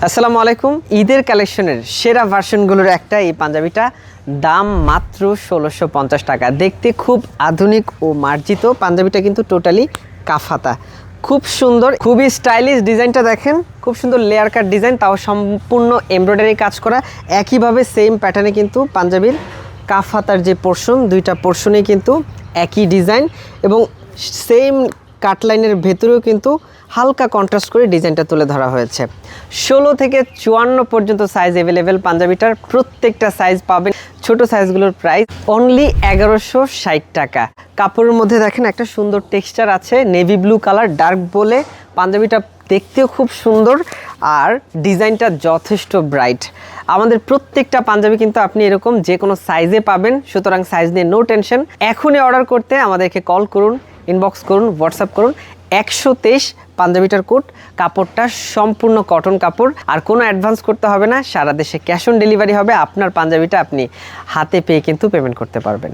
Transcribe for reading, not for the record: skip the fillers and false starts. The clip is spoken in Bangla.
আসসালামু আলাইকুম। ঈদের কালেকশনের সেরা ভার্সনগুলোর একটা এই পাঞ্জাবিটা, দাম মাত্র ১৬৫০ টাকা। দেখতে খুব আধুনিক ও মার্জিত। পাঞ্জাবিটা কিন্তু টোটালি কাফাতা, খুব সুন্দর, খুবই স্টাইলিশ। ডিজাইনটা দেখেন, খুব সুন্দর লেয়ার কাট ডিজাইন, তাও সম্পূর্ণ এমব্রয়ডারি কাজ করা। একইভাবে সেম প্যাটার্নে কিন্তু পাঞ্জাবির কাফাতার যে পোর্শন, দুইটা পোর্শনেই কিন্তু একই ডিজাইন এবং সেম কাটলাইনের ভেতরেও কিন্তু হালকা কন্ট্রাস্ট করে ডিজাইনটা তুলে ধরা হয়েছে। ১৬ থেকে ৫৪ পর্যন্ত সাইজ অ্যাভেলেবেল। পাঞ্জাবিটার প্রত্যেকটা সাইজ পাবেন। ছোট সাইজগুলোর প্রাইস অনলি ১১৬০ টাকা। কাপড়ের মধ্যে দেখেন একটা সুন্দর টেক্সচার আছে, নেভি ব্লু কালার, ডার্ক বলে পাঞ্জাবিটা দেখতেও খুব সুন্দর আর ডিজাইনটা যথেষ্ট ব্রাইট। আমাদের প্রত্যেকটা পাঞ্জাবি কিন্তু আপনি এরকম যে কোনো সাইজে পাবেন, সুতরাং সাইজ নিয়ে নো টেনশন। এখনই অর্ডার করতে আমাদেরকে কল করুন, ইনবক্স করুন, হোয়াটসঅ্যাপ করুন। ১২৩ পাঞ্জাবিটার কোট, কাপড়টা সম্পূর্ণ কটন কাপড়, আর কোনো অ্যাডভান্স করতে হবে না। সারা দেশে ক্যাশ অন ডেলিভারি হবে। আপনার পাঞ্জাবিটা আপনি হাতে পেয়ে কিন্তু পেমেন্ট করতে পারবেন।